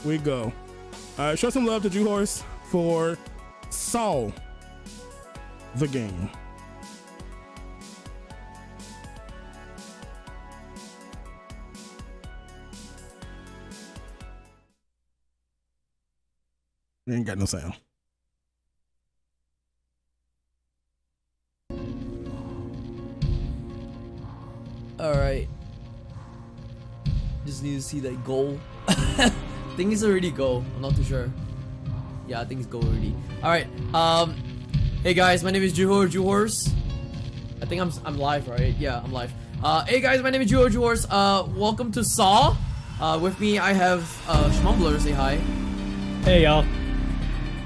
we go. Show some love to Juh0rse for Saw the game. Ain't got no sound. Alright. Just need to see that goal. I think it's already goal. I'm not too sure. Yeah, I think it's goal already. Alright. Hey guys, my name is Juh0rse. I think I'm live, right? Yeah, I'm live. Hey guys, my name is Juh0rse. Welcome to Saw. With me I have Juh0rse. Say hi. Hey y'all.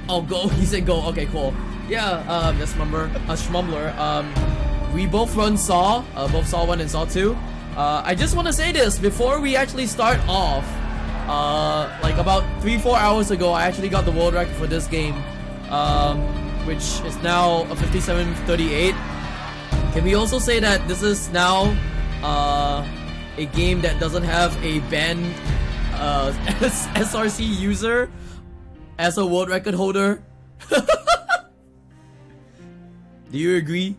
Oh, go. He said go. Okay, cool. Yeah, that's Juh0rse. We both run Saw, both Saw 1 and Saw 2. I just want to say this before we actually start off. Like about 3-4 hours ago, I actually got the world record for this game, which is now a 57:38. Can we also say that this is now a game that doesn't have a banned SRC user as a world record holder? Do you agree?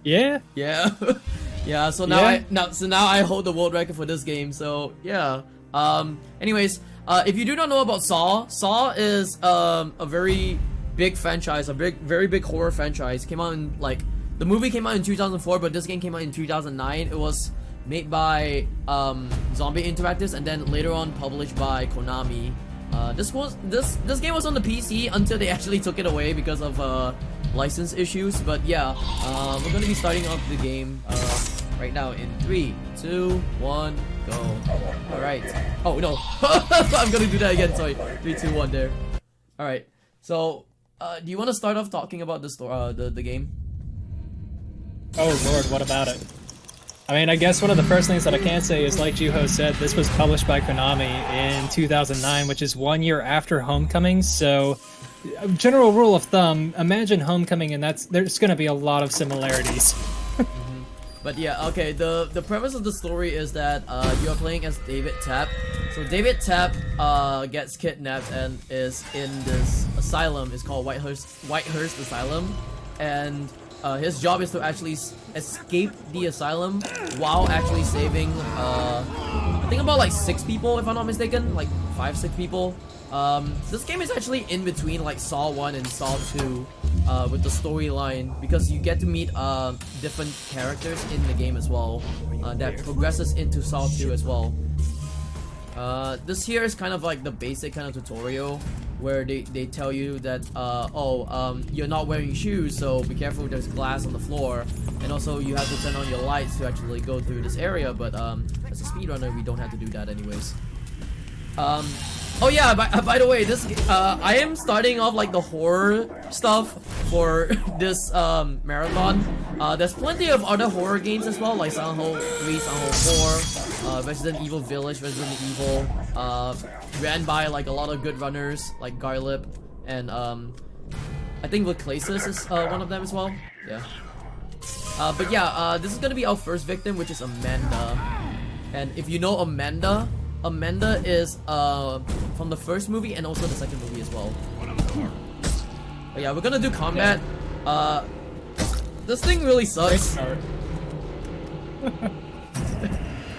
Yeah. Yeah. Yeah, so now I hold the world record for this game. So yeah. Anyways, if you do not know about Saw is a very big franchise, very big horror franchise. Came out in the movie came out in 2004, but this game came out in 2009. It was made by Zombie Interactives and then later on published by Konami. This game was on the PC until they actually took it away because of license issues. But yeah, we're gonna be starting off the game right now in 3, 2, 1, go. Alright. Oh no. I'm gonna do that again, sorry. 3, 2, 1 there. Alright. So do you wanna start off talking about the game? Oh lord, what about it? I mean, I guess one of the first things that I can say is, like Juh0rse said, this was published by Konami in 2009, which is 1 year after Homecoming, so general rule of thumb, imagine Homecoming and there's gonna be a lot of similarities. But yeah, okay, the premise of the story is that you are playing as David Tapp. So David Tapp gets kidnapped and is in this asylum. It's called Whitehurst Asylum, and his job is to actually escape the asylum while actually saving I think about like 6 people, if I'm not mistaken, like 5-6 people. This game is actually in between like Saw 1 and Saw 2 with the storyline, because you get to meet different characters in the game as well that progresses into Saw 2 as well. This here is kind of like the basic kind of tutorial where they tell you that you're not wearing shoes, so be careful, there's glass on the floor, and also you have to turn on your lights to actually go through this area, but as a speedrunner we don't have to do that anyways. Oh yeah, by the way, this I am starting off like the horror stuff for this marathon. There's plenty of other horror games as well, like Silent Hill 3, Silent Hill 4, Resident Evil Village, Resident Evil, ran by like a lot of good runners like Garland, and I think Voclasis is one of them as well. Yeah. But yeah, this is gonna be our first victim, which is Amanda. And if you know Amanda is from the first movie and also the second movie as well. But yeah, we're gonna do combat. This thing really sucks.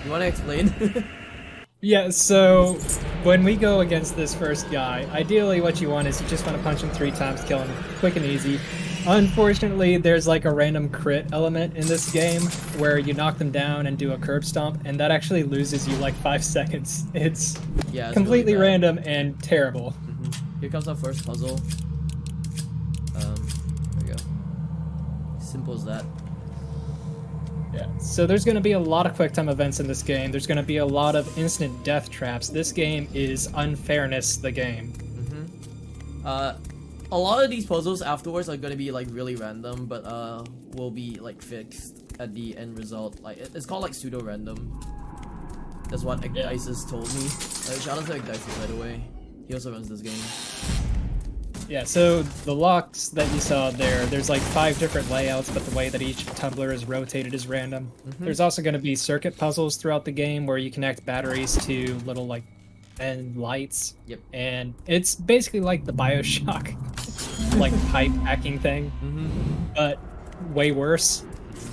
You wanna explain? Yeah, so when we go against this first guy, ideally what you want is you just want to punch him 3 times, kill him quick and easy. Unfortunately, there's like a random crit element in this game where you knock them down and do a curb stomp, and that actually loses you like 5 seconds. It's completely really random and terrible. Here comes our first puzzle. There we go. Simple as that. Yeah, so there's going to be a lot of quick time events in this game. There's going to be a lot of instant death traps. This game is Unfairness the game. A lot of these puzzles afterwards are going to be like really random, but will be like fixed at the end result. Like it's called like pseudo random. That's what Igdices told me. Shout out to Igdices, by the way. He also runs this game. Yeah, so the locks that you saw there's like 5 different layouts, but the way that each tumbler is rotated is random. There's also going to be circuit puzzles throughout the game where you connect batteries to little like and lights. Yep. And it's basically like the BioShock, like pipe hacking thing, but way worse.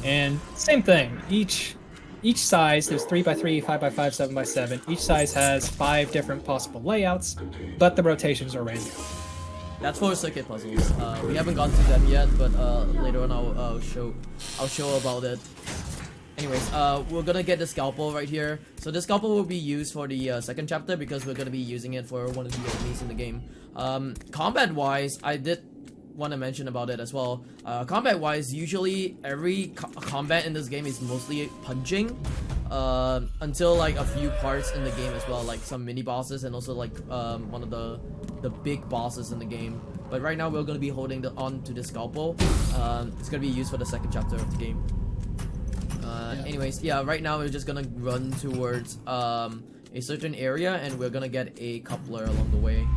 And same thing. Each size, there's 3x3, 5x5, 7x7. Each size has 5 different possible layouts, but the rotations are random. That's for circuit puzzles. We haven't gone through them yet, but later on I'll show about it. Anyways, we're gonna get the scalpel right here. So this scalpel will be used for the second chapter because we're gonna be using it for one of the enemies in the game. Combat-wise, I did want to mention about it as well. Combat-wise, usually every combat in this game is mostly punching. Until like a few parts in the game as well, like some mini bosses and also like one of the big bosses in the game. But right now we're gonna be holding on to the scalpel. It's gonna be used for the second chapter of the game. Anyways, yeah, right now we're just gonna run towards a certain area and we're gonna get a coupler along the way.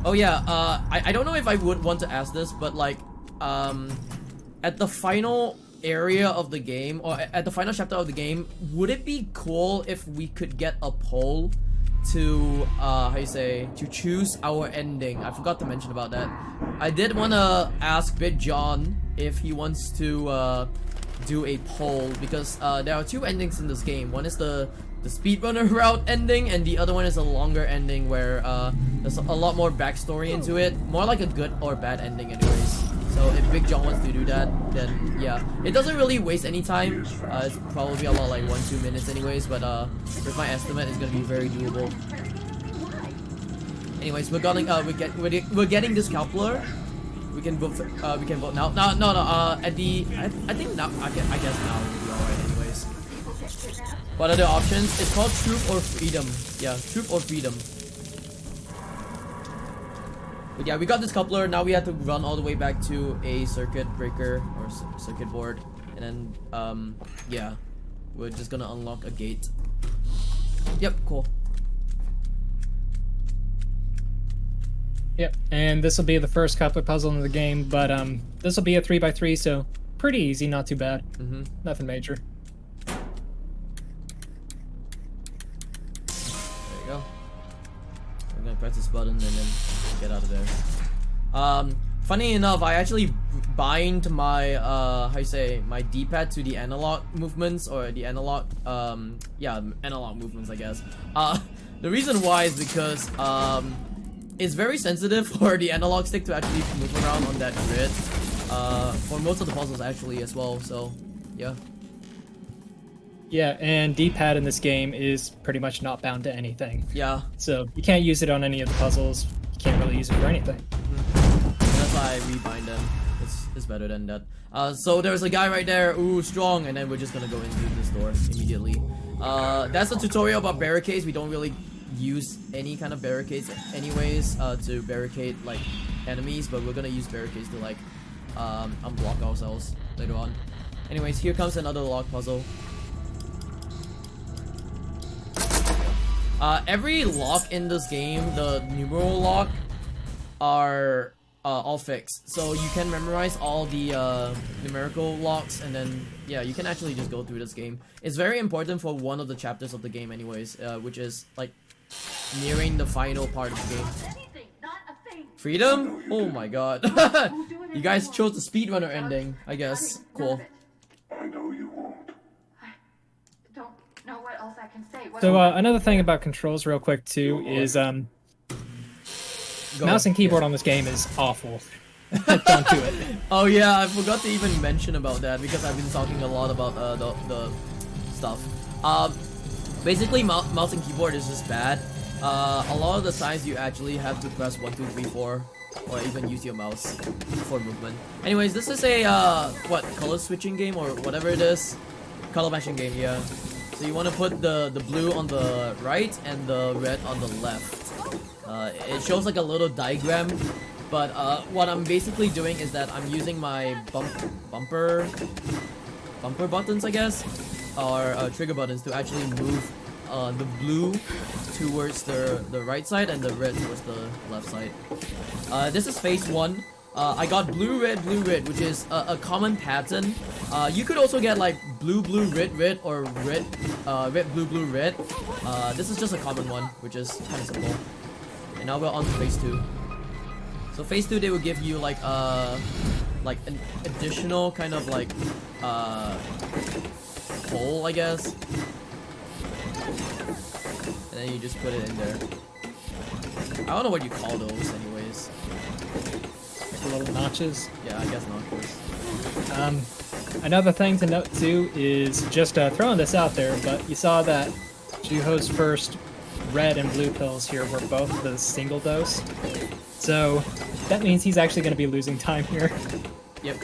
Oh yeah, I don't know if I would want to ask this, but like at the final area of the game, or at the final chapter of the game, would it be cool if we could get a poll to to choose our ending? I forgot to mention about that. I did want to ask BigJon if he wants to do a poll, because there are 2 endings in this game. One is the speedrunner route ending, and the other one is a longer ending where there's a lot more backstory into it, more like a good or bad ending anyways. So if BigJon wants to do that, then yeah. It doesn't really waste any time. It's probably about like 1-2 minutes anyways, but with my estimate, it's gonna be very doable. Anyways, we're getting this calculator. We can vote. We can vote now. No. At the I think now. I guess now will be alright anyways. What are the options? It's called Truth or Freedom. Yeah, Truth or Freedom. But yeah, we got this coupler. Now we have to run all the way back to a circuit breaker or circuit board, and then yeah, we're just gonna unlock a gate. Yep, cool. Yep, and this will be the first coupler puzzle in the game, but this will be a 3x3, so pretty easy, not too bad. Nothing major. There you go. I'm gonna press this button and then get out of there. Funny enough, I actually bind my my D-pad to the analog movements, or the analog analog movements, I guess. The reason why is because it's very sensitive for the analog stick to actually move around on that grid. For most of the puzzles actually as well, so yeah. Yeah, and D-pad in this game is pretty much not bound to anything. Yeah. So you can't use it on any of the puzzles. You can't really use it for anything. That's why I rebind them. It's better than that. So there's a guy right there. Ooh, strong. And then we're just gonna go into this door immediately. That's a tutorial about barricades. We don't really use any kind of barricades anyways to barricade like enemies, but we're gonna use barricades to like unblock ourselves later on. Anyways, here comes another lock puzzle. Every lock in this game, the numeral lock, are all fixed. So you can memorize all the numerical locks, and then yeah, you can actually just go through this game. It's very important for one of the chapters of the game anyways, which is like nearing the final part of the game. Freedom? Oh my god. You guys chose the speedrunner ending, I guess. Cool. I know you won't. I don't know what else I can say. So another thing about controls real quick too is mouse and keyboard on this game is awful. Don't do it. Oh yeah, I forgot to even mention about that because I've been talking a lot about the stuff. Basically mouse and keyboard is just bad. A lot of the times you actually have to press 1, 2, 3, 4, or even use your mouse for movement. Anyways, this is a what, color switching game or whatever it is, color matching game. Yeah. So you want to put the blue on the right and the red on the left. It shows like a little diagram, but what I'm basically doing is that I'm using my bumper buttons, I guess, or trigger buttons to actually move the blue towards the right side and the red towards the left side. This is phase 1. I got blue, red, which is a common pattern. You could also get like blue, red, or red, blue, red. This is just a common one, which is kind of simple. And now we're on to phase 2. So phase 2, they will give you like an additional kind of like hole, I guess. And then you just put it in there. I don't know what you call those, anyways. Little notches. Yeah, I guess notches. Another thing to note too is just throwing this out there, but you saw that Juh0rse's first red and blue pills here were both the single dose. So that means he's actually going to be losing time here. Yep.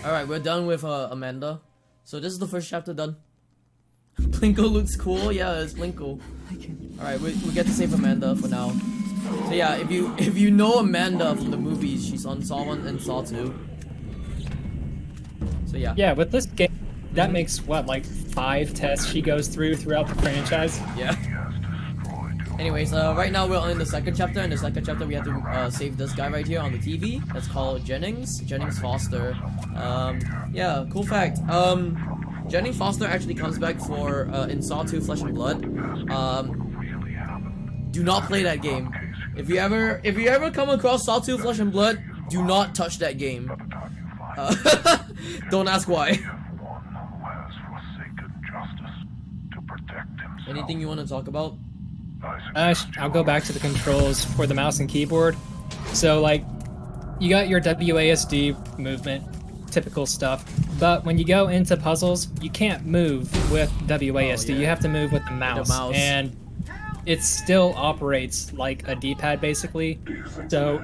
Alright, we're done with Amanda. So this is the first chapter done. Blinkle looks cool. Yeah, it's Blinkle. Alright, we get to save Amanda for now. So yeah, if you know Amanda from the movies, she's on Saw 1 and Saw 2. So yeah. Yeah, with this game, that makes what, like 5 tests she goes throughout the franchise? Yeah. Anyways, right now we're in the second chapter. In the second chapter, we have to save this guy right here on the TV. That's called Jennings Foster. Yeah, cool fact. Jennings Foster actually comes back for in Saw 2 Flesh and Blood. Do not play that game. If you ever come across Saw 2 Flesh and Blood, do not touch that game. Don't ask why. Anything you want to talk about? I'll go back to the controls for the mouse and keyboard. So, like, you got your WASD movement, typical stuff. But when you go into puzzles, you can't move with WASD. Oh, yeah. You have to move with the mouse. And it still operates like a D-pad, basically. So,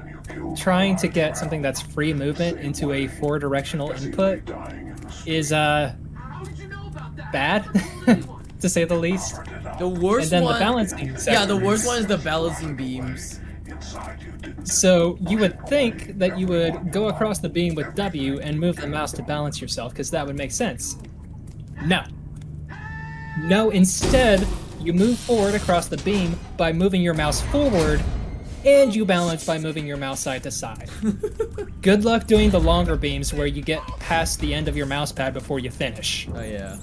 trying to get something that's free movement into a 4-directional input is, bad, to say the least. The worst and then one, the balancing yeah, the worst one is the balancing beams. So you would think that you would go across the beam with W and move the mouse to balance yourself, because that would make sense. No, instead, you move forward across the beam by moving your mouse forward, and you balance by moving your mouse side to side. Good luck doing the longer beams where you get past the end of your mouse pad before you finish. Oh yeah.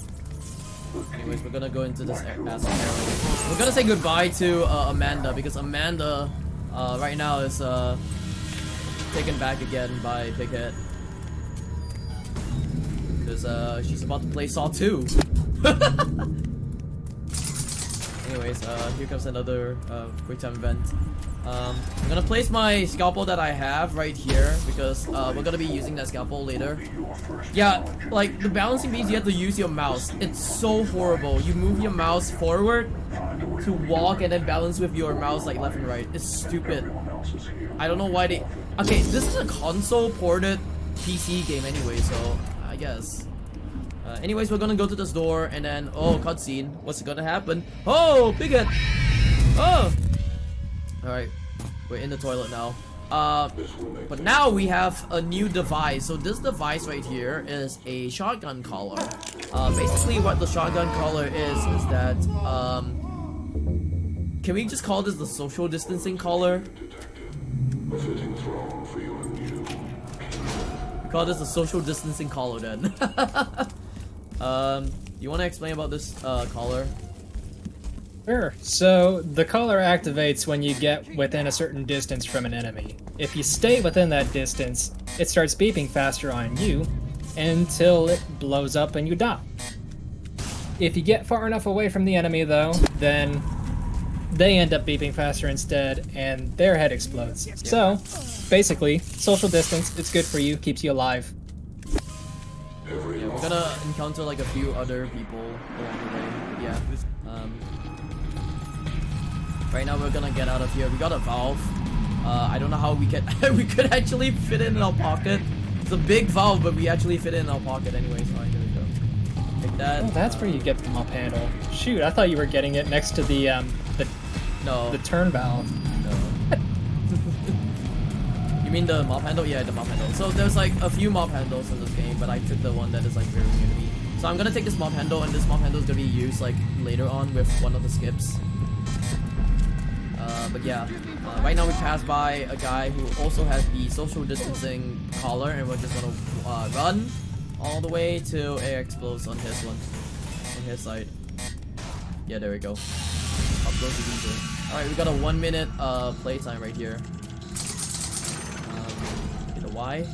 Anyways, we're gonna go into this area. We're gonna say goodbye to Amanda, because Amanda right now is taken back again by Bighead. Because she's about to play Saw 2. Anyways, here comes another quick time event. I'm gonna place my scalpel that I have right here because we're gonna be using that scalpel later. Yeah, like the balancing beams, you have to use your mouse. It's so horrible. You move your mouse forward to walk and then balance with your mouse like left and right. It's stupid. I don't know why they... Okay, this is a console ported PC game anyway, so I guess. Anyways, we're gonna go to this door and then... Oh, cutscene. What's gonna happen? Oh, Bighead! Oh! Alright, we're in the toilet now. But now we have a new device. So this device right here is a shotgun collar. Basically what the shotgun collar is that, can we just call this the social distancing collar? We call this the social distancing collar then. You want to explain about this collar? Sure. So the collar activates when you get within a certain distance from an enemy. If you stay within that distance, it starts beeping faster on you until it blows up and you die. If you get far enough away from the enemy though, then they end up beeping faster instead and their head explodes. Yep. So basically, social distance, it's good for you, keeps you alive. Yeah, we're gonna encounter like a few other people along the way. Yeah. Right now we're gonna get out of here. We got a valve. I don't know how we can we could actually fit it in our pocket. It's a big valve, but we actually fit it in our pocket anyway. So alright, there we go. Take that. Oh, that's where you get the mop handle. Shoot, I thought you were getting it next to the no. the turn valve. No. You mean the mop handle? Yeah, the mop handle. So there's like a few mop handles in this game, but I took the one that is like very near to me. So I'm gonna take this mop handle, and this mop handle is gonna be used like later on with one of the skips. But yeah, right now we passed by a guy who also has the social distancing collar, and we're just gonna run all the way till air explodes on his one, on his side. Yeah, there we go. Up goes the diesel. Alright, we got a 1 minute playtime right here. Hit a Y.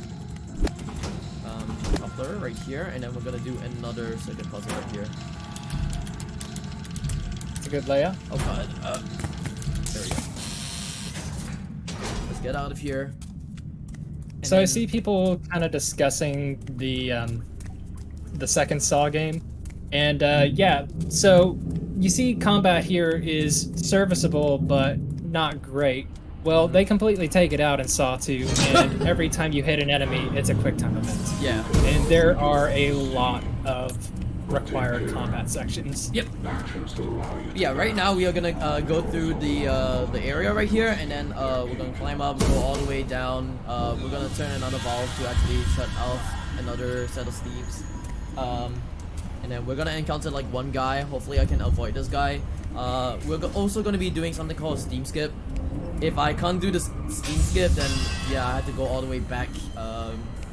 Coupler right here, and then we're gonna do another second puzzle right here. It's a good layout. Oh god. There we go. Let's get out of here. And So I then- see people kind of discussing the second Saw game, and yeah. So you see, combat here is serviceable, but not great. Well, they completely take it out in Saw 2, and every time you hit an enemy, it's a quick time event. Yeah. And there are a lot of required combat sections. Yep. Yeah. Right now we are gonna go through the area right here, and then we're gonna climb up, go all the way down. We're gonna turn another valve to actually shut off another set of steams. And then we're gonna encounter like one guy. Hopefully, I can avoid this guy. We're also gonna be doing something called a steam skip. If I can't do the steam skip, then yeah, I have to go all the way back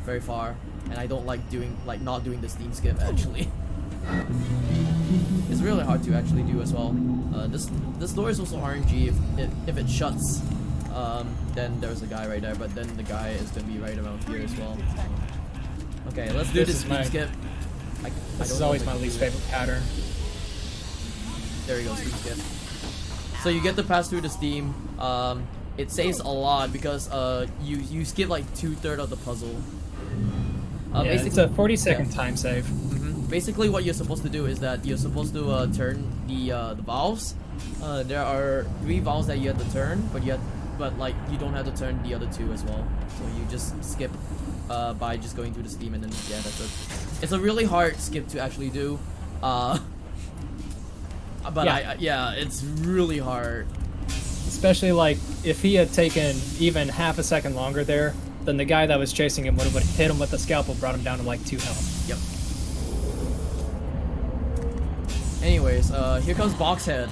very far, and I don't like not doing the steam skip actually. It's really hard to actually do as well. This door is also RNG. If it shuts, then there's a guy right there, but then the guy is gonna be right around here as well. Okay, let's do this steam skip. This is always my least favorite pattern. There we go, steam skip. So you get to pass through the steam. It saves a lot because you skip like 2/3 of the puzzle. Yeah, it's a 40-second time save. Basically, what you're supposed to do is that you're supposed to turn the valves. There are 3 valves that you have to turn, but you don't have to turn the other 2 as well. So you just skip by just going through the steam, and then yeah, that's it. It's a really hard skip to actually do. But yeah. It's really hard. Especially like if he had taken even half a second longer there, then the guy that was chasing him would have hit him with the scalpel, brought him down to like 2 health. Yep. Anyways, here comes Boxhead.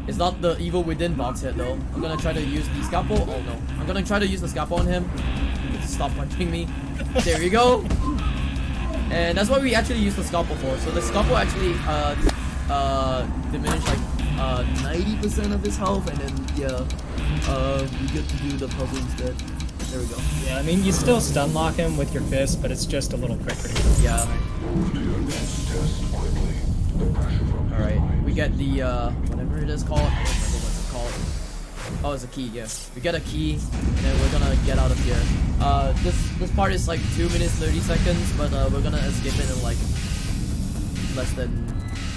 It's not the evil within Boxhead though. I'm gonna try to use the scalpel. Oh no. I'm gonna try to use the scalpel on him. Stop punching me. There you go. And that's what we actually use the scalpel for. So the scalpel actually diminish like 90% of his health, and then yeah, we get to do the puzzle instead. There we go. Yeah, I mean you still stun lock him with your fist, but it's just a little quicker to kill. Yeah. Alright, we get the whatever it is called. I don't remember what's it called. Oh, it's a key, yes. We get a key, and then we're gonna get out of here. This part is like 2 minutes 30 seconds, but we're gonna escape it in like less than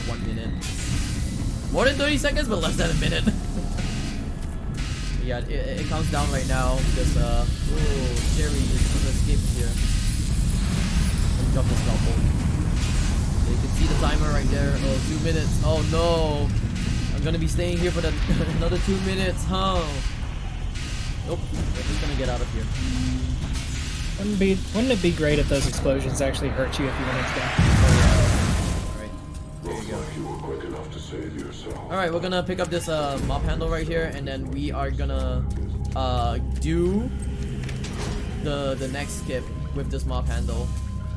1 minute. More than 30 seconds, but less than a minute. Yeah, it counts down right now because Jerry is gonna escape from here. Let me drop the scalpel. You can see the timer right there. Oh, 2 minutes. Oh no! I'm gonna be staying here for another 2 minutes. Huh? Nope. We're just gonna get out of here. Wouldn't it be great if those explosions actually hurt you if you went into that? Alright. There you go. Alright, we're gonna pick up this mop handle right here, and then we are gonna do the next skip with this mop handle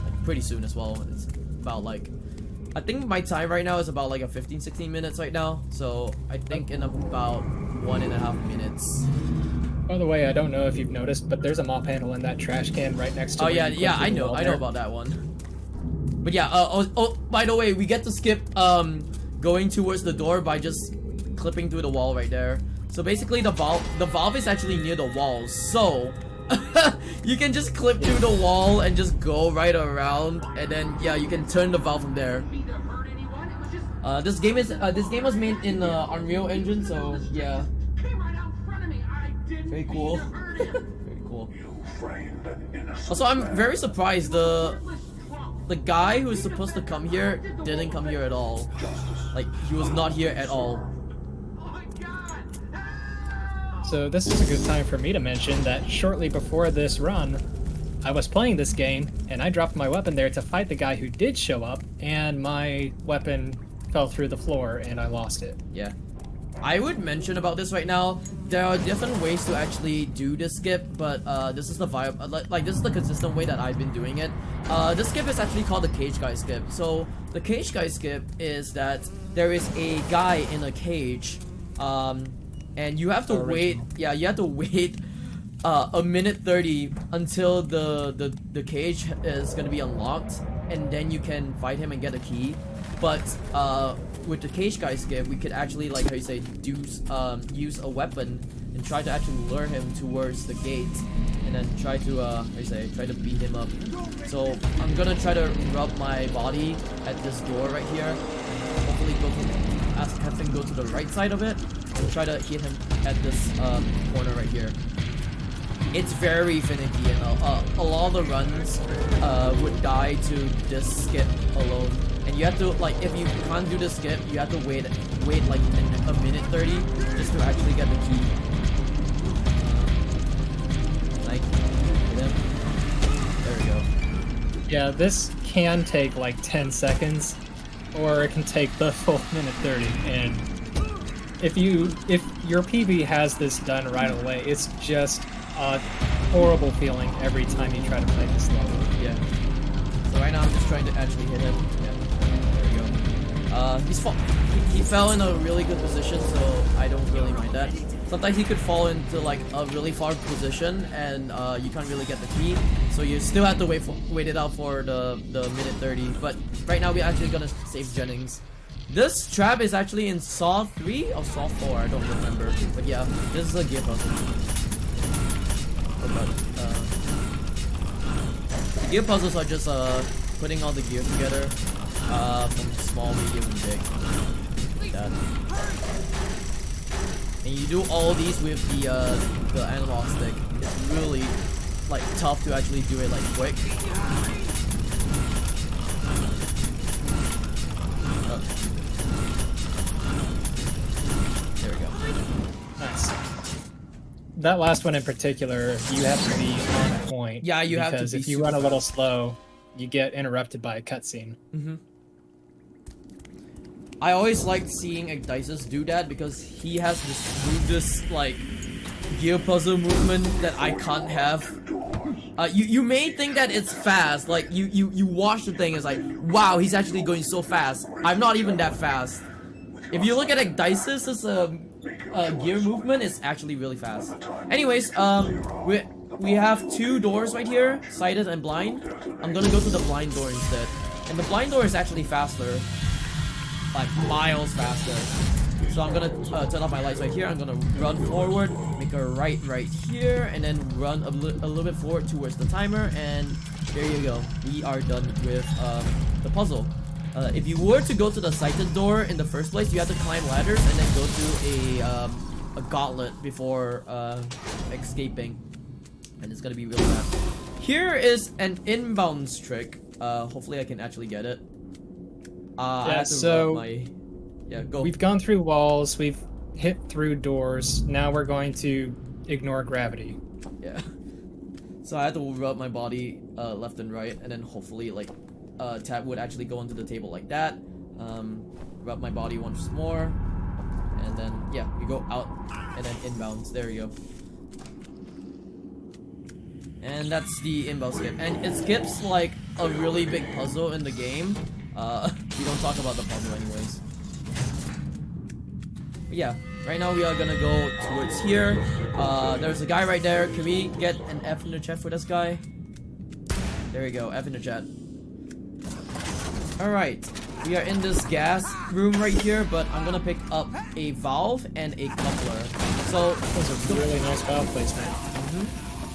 like, pretty soon as well. It's about like, I think my time right now is about like a 15-16 minutes right now, so I think in about 1.5 minutes. By the way, I don't know if you've noticed, but there's a mop handle in that trash can right next to. Oh where yeah, you yeah, clip I through the know wall there. about that one. But yeah, by the way, we get to skip going towards the door by just clipping through the wall right there. So basically the valve is actually near the wall, so you can just clip through the wall and just go right around, and then yeah, you can turn the valve from there. This game was made in Unreal Engine, so yeah. Very cool. Very cool. Also, I'm very surprised the guy who's supposed to come here didn't come here at all. Like, he was not here at all. So this is a good time for me to mention that shortly before this run, I was playing this game, and I dropped my weapon there to fight the guy who did show up, and my weapon fell through the floor, and I lost it. Yeah. I would mention about this right now. There are different ways to actually do this skip, but this is the vibe. Like this is the consistent way that I've been doing it. This skip is actually called the cage guy skip. So the cage guy skip is that there is a guy in a cage, and you have to wait. Yeah, you have to wait a minute 30 until the cage is gonna be unlocked, and then you can fight him and get a key. But with the cage guy skip, we could actually, like how you say, use a weapon and try to actually lure him towards the gate, and then try to try to beat him up. So I'm gonna try to rub my body at this door right here. Hopefully have him go to the right side of it, and try to hit him at this corner right here. It's very finicky, and a lot of the runs would die to this skip alone. And you have to, like, if you can't do the skip, you have to wait like a minute 30 just to actually get the key. Like, hit him. There we go. Yeah, this can take like 10 seconds, or it can take the full minute 30. And if your PB has this done right away, it's just a horrible feeling every time you try to play this level. Yeah. So right now I'm just trying to actually hit him. Yeah. He fell in a really good position, so I don't really mind that. Sometimes he could fall into like a really far position, and you can't really get the key, so you still have to wait it out for the minute 30. But right now we're actually gonna save Jennings. This trap is actually in Saw 3 or Saw 4, I don't remember. But yeah, this is a gear puzzle. The gear puzzles are just putting all the gear together. From small, medium, and big. Like that. And you do all these with the analog stick. It's really like tough to actually do it like quick. Oh. There we go. Nice. That last one in particular, you have to be on point. Yeah, you have to be. Because if you run a little slow, you get interrupted by a cutscene. Mm-hmm. I always liked seeing Ecdysis do that because he has this smoothest like gear puzzle movement that I can't have. You may think that it's fast, like you watch the thing, it's like, wow, he's actually going so fast. I'm not even that fast. If you look at Ecdysis' gear movement, it's actually really fast. Anyways, we have two doors right here, sighted and blind. I'm gonna go to the blind door instead. And the blind door is actually faster. Like miles faster. So I'm gonna turn off my lights right here. I'm gonna run forward, make a right here, and then run a little bit forward towards the timer, and there you go. We are done with the puzzle. If you were to go to the sighted door in the first place, you have to climb ladders and then go to a gauntlet before escaping. And it's gonna be really bad. Here is an inbounds trick. Hopefully I can actually get it. Yeah, so go. We've gone through walls, we've hit through doors, now we're going to ignore gravity. Yeah. So I had to rub my body left and right, and then hopefully like tap would actually go onto the table like that. Rub my body once more, and then yeah, we go out and then inbounds. There you go. And that's the inbound skip, and it skips like a really big puzzle in the game. We don't talk about the puzzle anyways. But yeah, right now we are gonna go towards here. There's a guy right there. Can we get an F in the chat for this guy? There we go, F in the chat. Alright, we are in this gas room right here, but I'm gonna pick up a valve and a coupler. So, That was a really nice valve placement.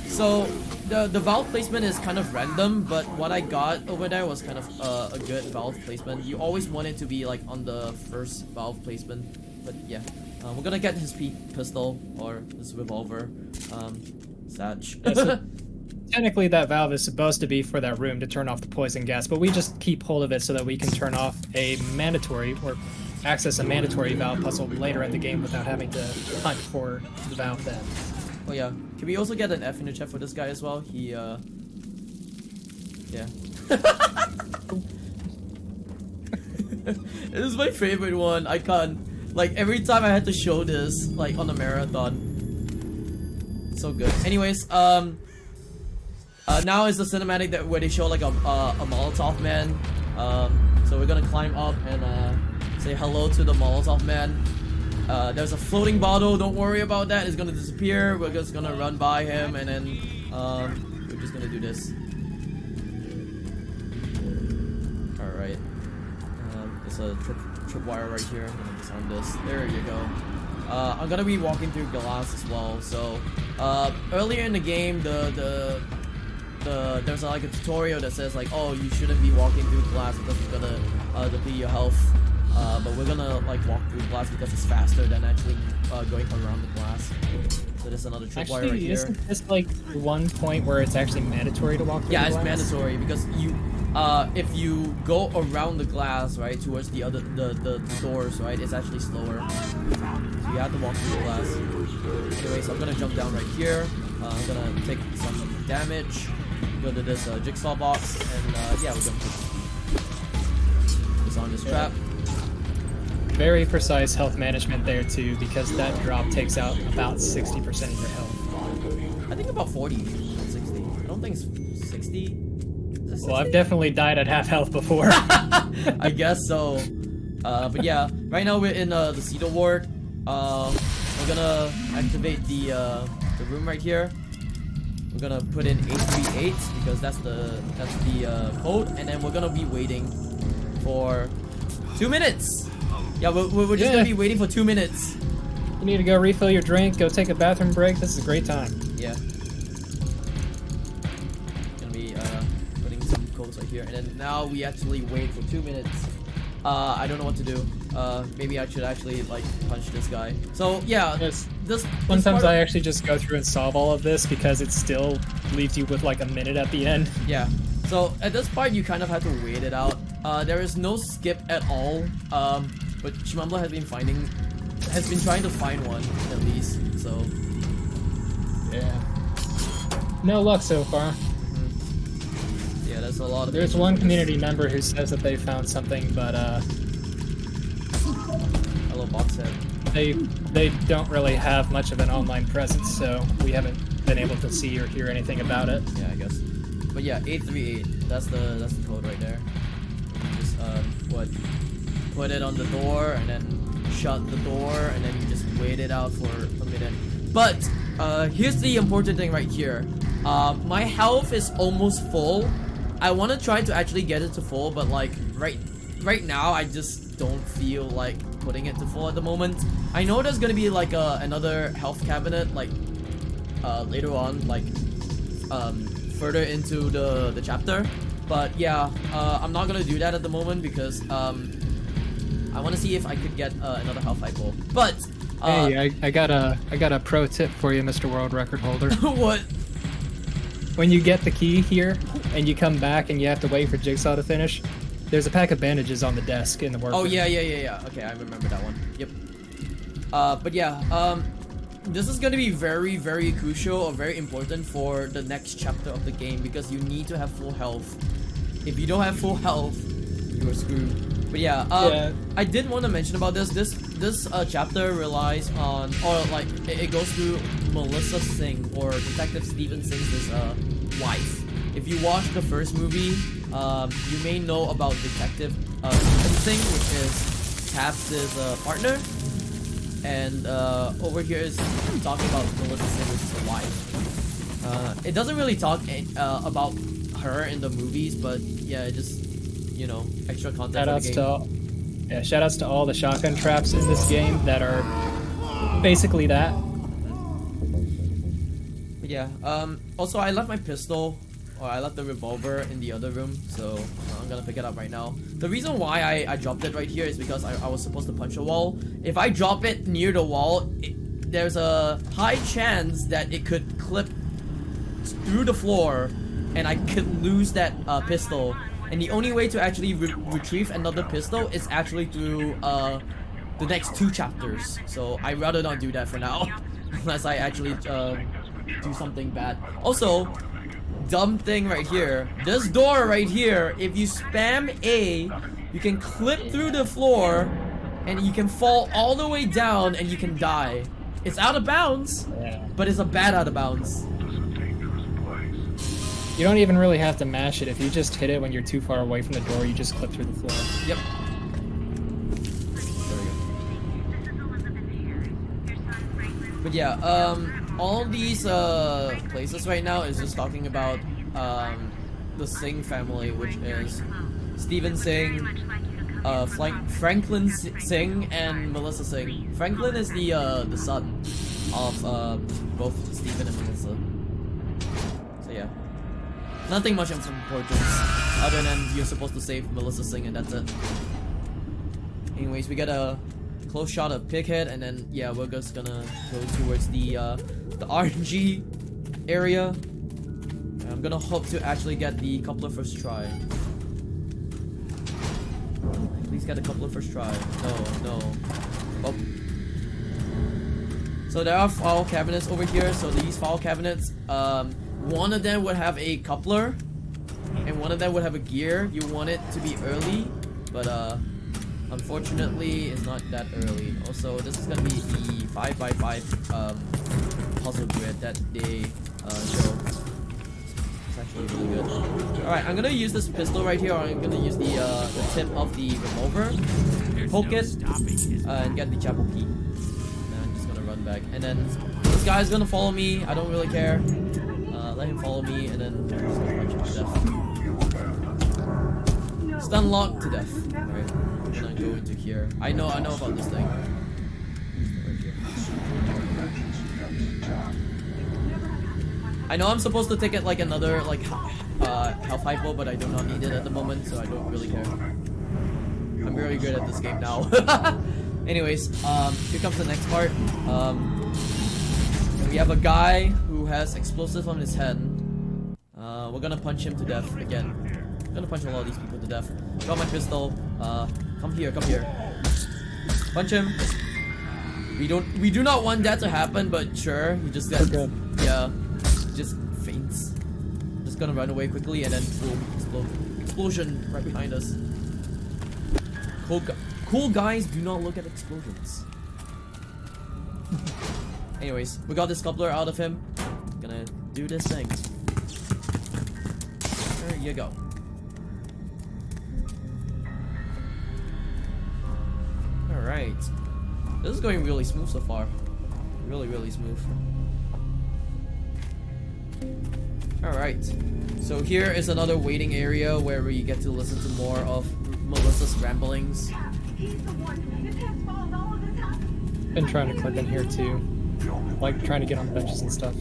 So the valve placement is kind of random, but what I got over there was kind of a good valve placement. You always want it to be like on the first valve placement, but yeah. We're gonna get his pistol or his revolver. Satch. Technically that valve is supposed to be for that room to turn off the poison gas, but we just keep hold of it so that we can turn off a mandatory or access a mandatory valve puzzle later in the game without having to hunt for the valve then. Oh yeah. Can we also get an F in the chat for this guy as well? He yeah. This is my favorite one. I can't. Like every time I had to show this, like on a marathon. So good. Anyways, now is the cinematic that where they show like a Molotov man. So we're gonna climb up and say hello to the Molotov man. There's a floating bottle. Don't worry about that. It's gonna disappear. We're just gonna run by him and then we're just gonna do this. All right. There's a tripwire right here. I'm gonna disarm this. There you go. I'm gonna be walking through glass as well. So earlier in the game, there's like a tutorial that says like, oh, you shouldn't be walking through glass because it's gonna deplete your health. But we're gonna like walk through glass because it's faster than actually going around the glass. So there's another tripwire right here. Isn't this like one point where it's actually mandatory to walk through Yeah, the it's glass? mandatory because you, if you go around the glass, right, towards the other the doors, right, it's actually slower. So you have to walk through the glass. Anyways, I'm gonna jump down right here. I'm gonna take some damage. Go to this jigsaw box, and yeah, we're gonna disarm this trap. Very precise health management there too, because that drop takes out about 60% of your health. I think about 40, 60. I don't think it's 60. Is it 60? Well, I've definitely died at half health before. I guess so. But yeah, right now we're in the Cedar Ward. We're gonna activate the room right here. We're gonna put in 838 because that's the code, and then we're gonna be waiting for 2 minutes. Yeah, we're just gonna be waiting for 2 minutes. You need to go refill your drink, go take a bathroom break. This is a great time. Yeah. Gonna be putting some codes right here, and then now we actually wait for 2 minutes. I don't know what to do. Maybe I should actually like punch this guy. So yeah, Yes. this Sometimes I actually just go through and solve all of this because it still leaves you with like a minute at the end. Yeah. So at this part, you kind of have to wait it out. There is no skip at all. But Chimamla has been trying to find one at least. So Yeah. No luck so far. yeah, there's a lot of. There's one community member who says that they found something, but Hello, Boxhead. they don't really have much of an online presence, so we haven't been able to see or hear anything about it. Yeah, I guess. But yeah, 838. That's the code right there. You just put it on the door and then shut the door and then you just wait it out for a minute. But here's the important thing right here. My health is almost full. I want to try to actually get it to full, but like right now I just don't feel like putting it to full at the moment. I know there's gonna be like another health cabinet like later on, like further into the chapter. But yeah, I'm not gonna do that at the moment because I want to see if I could get another health cycle. But Hey, I got a pro tip for you, Mr. World Record Holder. what? When you get the key here and you come back and you have to wait for Jigsaw to finish, there's a pack of bandages on the desk in the workroom. Oh yeah. Okay, I remember that one. Yep. But yeah, this is gonna be very, very crucial or very important for the next chapter of the game because you need to have full health. If you don't have full health, you are screwed. But yeah, I did want to mention about this. This chapter relies on, or like it goes through Melissa Singh or Detective Stephen Singh's wife. If you watch the first movie, you may know about Detective Stephen Singh, which is Taps' partner, and over here is talking about Melissa Singh, which is the wife. It doesn't really talk about her in the movies, but yeah, it just, you know, extra content for the game. Shoutouts to all the shotgun traps in this game that are basically that. But yeah, also I left my pistol, or I left the revolver in the other room, so I'm gonna pick it up right now. The reason why I dropped it right here is because I was supposed to punch a wall. If I drop it near the wall, there's a high chance that it could clip through the floor, and I could lose that pistol. And the only way to actually retrieve another pistol is actually through the next 2 chapters. So I'd rather not do that for now, unless I actually do something bad. Also, dumb thing right here. This door right here, if you spam A, you can clip through the floor and you can fall all the way down and you can die. It's out of bounds, Yeah. but it's a bad out of bounds. You don't even really have to mash it. If you just hit it when you're too far away from the door, you just clip through the floor. Yep. But yeah, all these places right now is just talking about the Singh family, which is Stephen Singh, Franklin Singh, and Melissa Singh. Franklin is the son of both Stephen and Melissa. So yeah, nothing much of importance other than you're supposed to save Melissa Singh and that's it. Anyways, we got a close shot of Pighead, and then yeah, we're just gonna go towards the RNG area. I'm gonna hope to actually get the coupler first try. Please get a coupler first try. No. Oh. So there are file cabinets over here. So these file cabinets, one of them would have a coupler, and one of them would have a gear. You want it to be early, but unfortunately, it's not that early. Also, this is gonna be the 5x5 puzzle grid that they show. It's actually really good. Alright, I'm gonna use this pistol right here, or I'm gonna use the tip of the revolver, poke it, and get the chapel key. And I'm just gonna run back. And then this guy's gonna follow me. I don't really care. Let him follow me, and then I'm just gonna punch him to death. Stun lock to death. Alright. I'm gonna go into here. I know about this thing. Right here. I know I'm supposed to take it like another health hypo, but I do not need it at the moment, so I don't really care. I'm very good at this game now. Anyways, here comes the next part. We have a guy who has explosive on his head. We're gonna punch him to death again. I'm gonna punch a lot of these people to death. Got my pistol. Come here. Punch him. We do not want that to happen, but sure, he just gets, yeah, just faints. Just gonna run away quickly, and then boom, explosion right behind us. Cool guys do not look at explosions. Anyways, we got this coupler out of him. Gonna do this thing. There you go. Alright. This is going really smooth so far. Really smooth. Alright. So here is another waiting area where we get to listen to more of Melissa's ramblings. Been trying to clip in here too. Like trying to get on benches and stuff.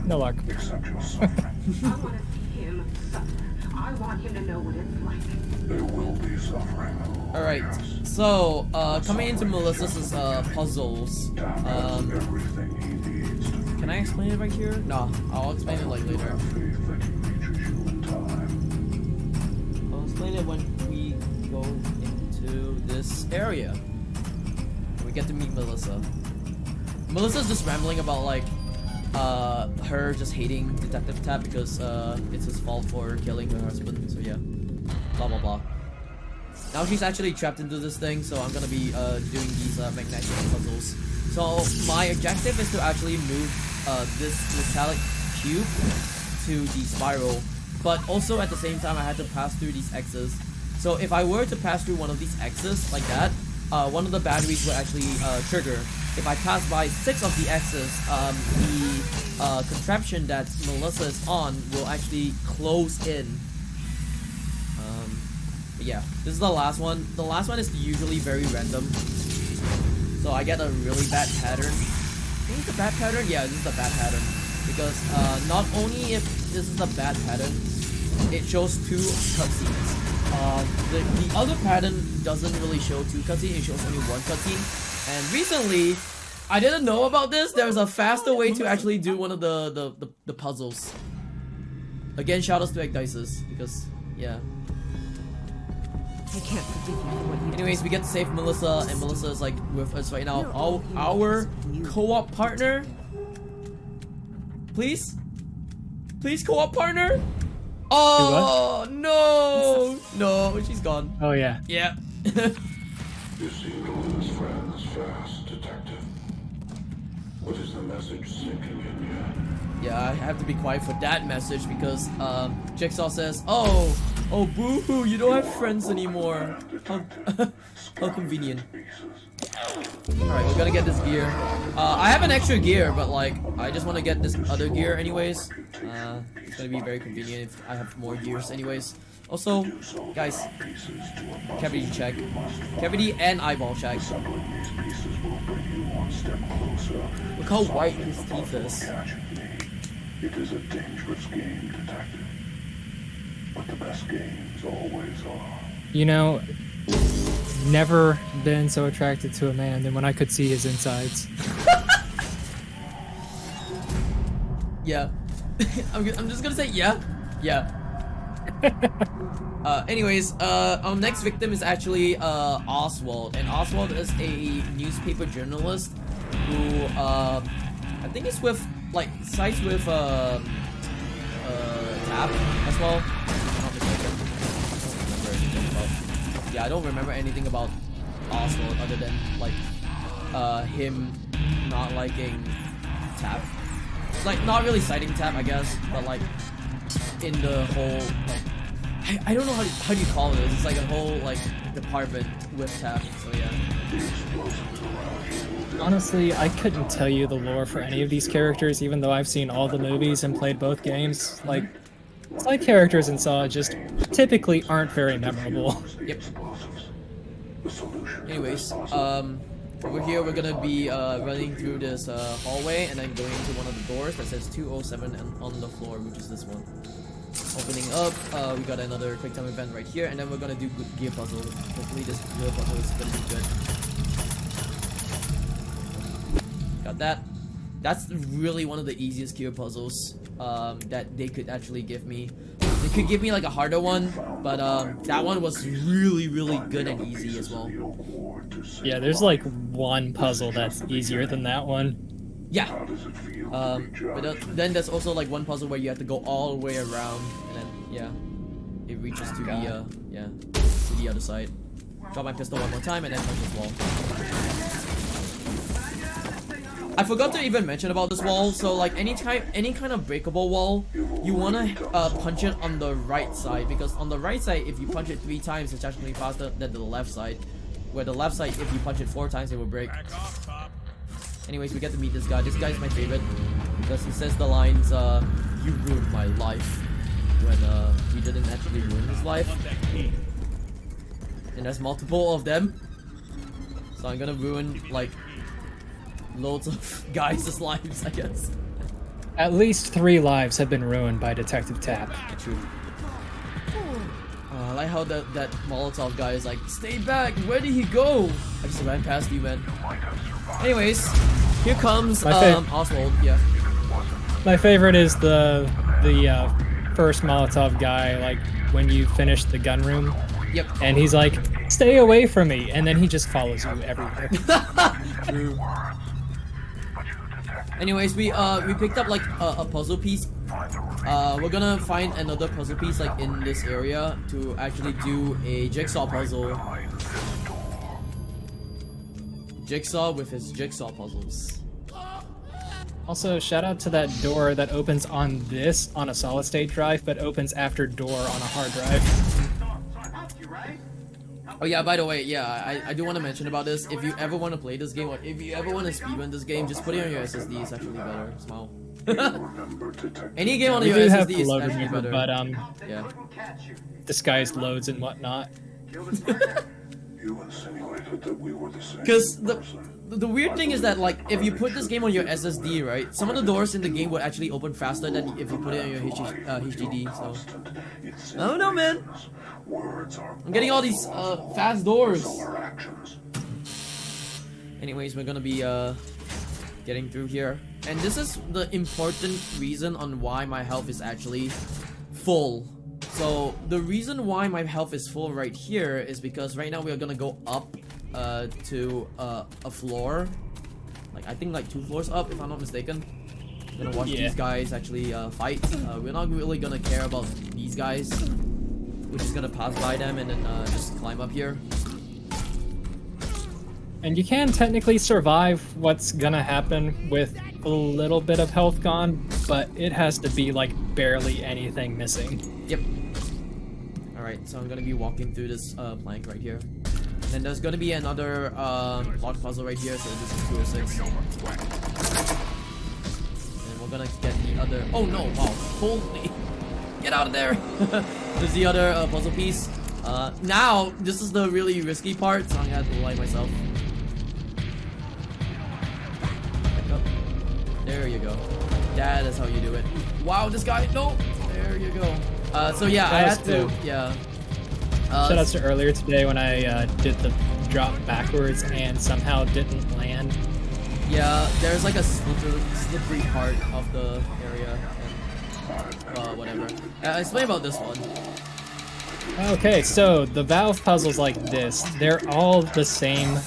No luck. I want to see him suffer. I want him to know what it's like. There will be suffering. Alright, so coming into Melissa's puzzles, Everything he needs. can I explain it right here? No, I'll explain it like later. Faith that he reaches you in time. I'll explain it when we go into this area. We get to meet Melissa. Melissa's just rambling about like her just hating Detective Tab because it's his fault for killing her husband. So yeah, blah blah blah. Now she's actually trapped into this thing, so I'm gonna be doing these magnetic puzzles. So my objective is to actually move this metallic cube to the spiral, but also at the same time I had to pass through these X's. So if I were to pass through one of these X's like that, one of the batteries would actually trigger. If I pass by 6 of the X's, the contraption that Melissa is on will actually close in. But yeah, this is the last one. The last one is usually very random. So I get a really bad pattern. I think it's a bad pattern? Yeah, this is a bad pattern. Because not only if this is a bad pattern, it shows 2 cutscenes. The other pattern doesn't really show 2 cutscenes, it shows only 1 cutscene. And recently, I didn't know about this. There's a faster way to actually do one of the puzzles. Again, shout outs to Egdices, because yeah. I can't forgive you for what you Anyways, we get to save Melissa, and Melissa is like with us right now. Our co-op partner. Please? Please, co-op partner? Oh no! No, she's gone. Oh yeah. Yeah. You seem to lose friends fast, Detective. What is the message sinking in you? Yeah, I have to be quiet for that message because Jigsaw says, "Oh, boo-hoo, you don't have friends anymore." How convenient. Alright, we're gonna get this gear. I have an extra gear, but like, I just want to get this other gear anyways. It's gonna be very convenient if I have more gears anyways. Also, guys, cavity check. Cavity and eyeball check. Look how white his teeth is. It is a dangerous game, Detective. But the best games always are. You know, never been so attracted to a man than when I could see his insides. Yeah. I'm just gonna say yeah. Yeah. Anyways, our next victim is actually Oswald, and Oswald is a newspaper journalist who I think is with like sides with Tap as well. If I'm not mistaken. I don't remember anything about Oswald other than like him not liking Tap. Like not really citing Tap, I guess, but like in the whole like I don't know how do you call it. It's like a whole like department with Tap. So yeah. Honestly, I couldn't tell you the lore for any of these characters, even though I've seen all the movies and played both games. Like, side characters in Saw just typically aren't very memorable. Yep. Anyways, over here we're gonna be running through this hallway and then going into one of the doors that says 207 and on the floor, which is this one. Opening up, we got another quick time event right here, and then we're gonna do good gear puzzle. Hopefully this gear puzzle is gonna be good. Got that. That's really one of the easiest gear puzzles that they could actually give me. They could give me like a harder one, but that one was really good and easy as well. Yeah, there's like one puzzle that's easier than that one. Yeah. But then there's also like one puzzle where you have to go all the way around, and then yeah, it reaches to the to the other side. Drop my pistol one more time and then punch this wall. I forgot to even mention about this wall. So like any kind of breakable wall, you wanna punch it on the right side, because on the right side, if you punch it 3 times, it's actually faster than the left side. Where the left side, if you punch it 4 times, it will break. Anyways, we get to meet this guy. This guy's my favorite because he says the lines, "You ruined my life," when he didn't actually ruin his life. And there's multiple of them, so I'm gonna ruin like loads of guys' lives, I guess. At least 3 lives have been ruined by Detective Tap. True. I like how that Molotov guy is like, "Stay back, where did he go?" I just ran past you, man. Anyways, here comes Oswald. Yeah. My favorite is the first Molotov guy, like when you finish the gun room. Yep. And he's like, "Stay away from me," and then he just follows you everywhere. True. Anyways, we picked up like a puzzle piece. We're gonna find another puzzle piece like in this area to actually do a jigsaw puzzle. Jigsaw with his jigsaw puzzles. Also, shout out to that door that opens on a solid state drive, but opens after door on a hard drive. Oh yeah, by the way, yeah, I do want to mention about this. If you ever want to play this game, or if you ever want to speedrun this game, just put it on your SSD. It's actually better. Smile. Any game on your SSD is actually better. But yeah. disguised loads and whatnot. You insinuated that we were the same. Because the weird thing is that like if you put this game on your SSD, right, some of the doors in the game would actually open faster than if you put it on your HDD. So I don't know, man. I'm getting all these fast doors. Anyways, we're gonna be getting through here, and this is the important reason on why my health is actually full. So the reason why my health is full right here is because right now we are gonna go up to a floor, like I think like 2 floors up if I'm not mistaken. We're gonna watch these guys actually fight. We're not really gonna care about these guys. We're just gonna pass by them and then just climb up here. And you can technically survive what's gonna happen with a little bit of health gone, but it has to be like barely anything missing. Yep. Alright, so I'm gonna be walking through this plank right here. And then there's gonna be another block puzzle right here, so this is Juh0rse. And we're gonna get the other. Oh no, wow. Holy. Get out of there! There's the other puzzle piece. Now, this is the really risky part, so I'm gonna have to light myself. There you go. That is how you do it. Wow, this guy. No. There you go. So yeah, I had to. Yeah. Shout out to earlier today when I did the drop backwards and somehow didn't land. Yeah, there's like a slippery part of the area. And, whatever. Explain about this one. Okay, so the valve puzzles like this, they're all the same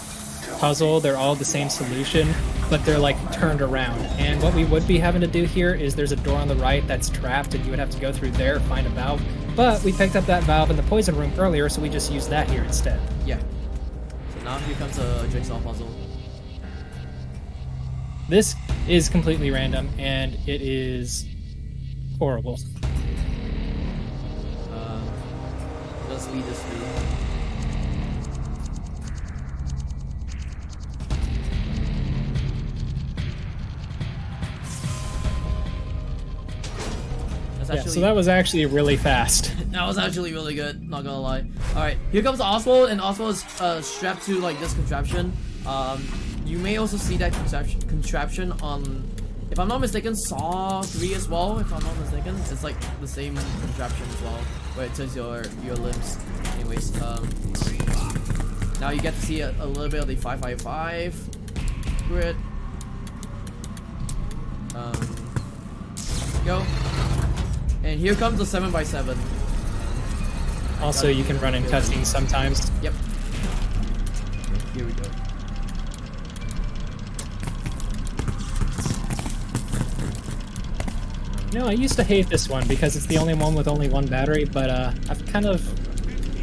puzzle, they're all the same solution, but they're like turned around. And what we would be having to do here is there's a door on the right that's trapped and you would have to go through there, find a valve. But we picked up that valve in the poison room earlier, so we just used that here instead. Yeah. So now here comes a jigsaw puzzle. This is completely random and it is horrible. Let's speed this through. Yeah, so that was actually really fast. That was actually really good, not gonna lie. Alright, here comes Oswald, and Oswald is strapped to like this contraption. You may also see that contraption on, if I'm not mistaken, Saw 3 as well, if I'm not mistaken. It's like the same contraption as well, where it turns your limbs. Anyways, now you get to see a little bit of the 555 grid. Go. And here comes the 7x7. Also, you can run in cutscenes sometimes. Yep. Here we go. You know, I used to hate this one because it's the only one with only one battery, but I've kind of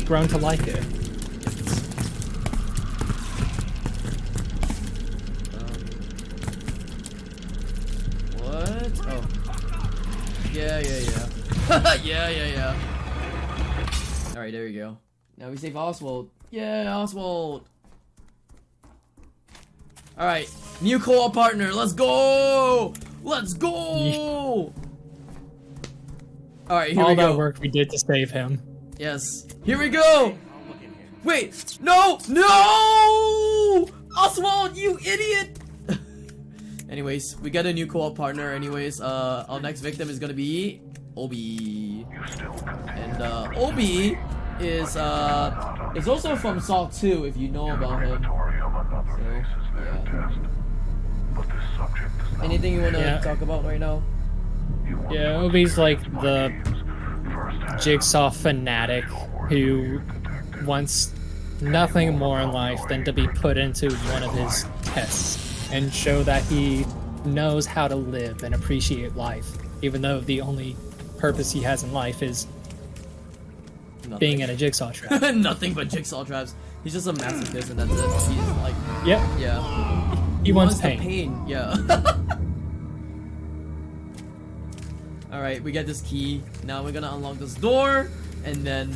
grown to like it. What? Oh. Yeah. yeah. Alright, there we go. Now we save Oswald. Yeah, Oswald. Alright, new co-op partner. Let's go! Let's go! Alright, here we go. All that work we did to save him. Yes. Here we go! Wait! No! No! Oswald, you idiot! Anyways, we got a new co-op partner. Anyways, our next victim is gonna be Obi. And Obi is also from Saw 2, if you know about him. So, yeah. Anything you wanna talk about right now? Yeah, Obi's like the Jigsaw fanatic who wants nothing more in life than to be put into one of his tests and show that he knows how to live and appreciate life, even though the only purpose he has in life is being in a jigsaw trap. Nothing but jigsaw traps. He's just a masochist and that's it. He's like, yeah. He wants the pain. pain. Yeah. Alright, we get this key. Now we're gonna unlock this door, and then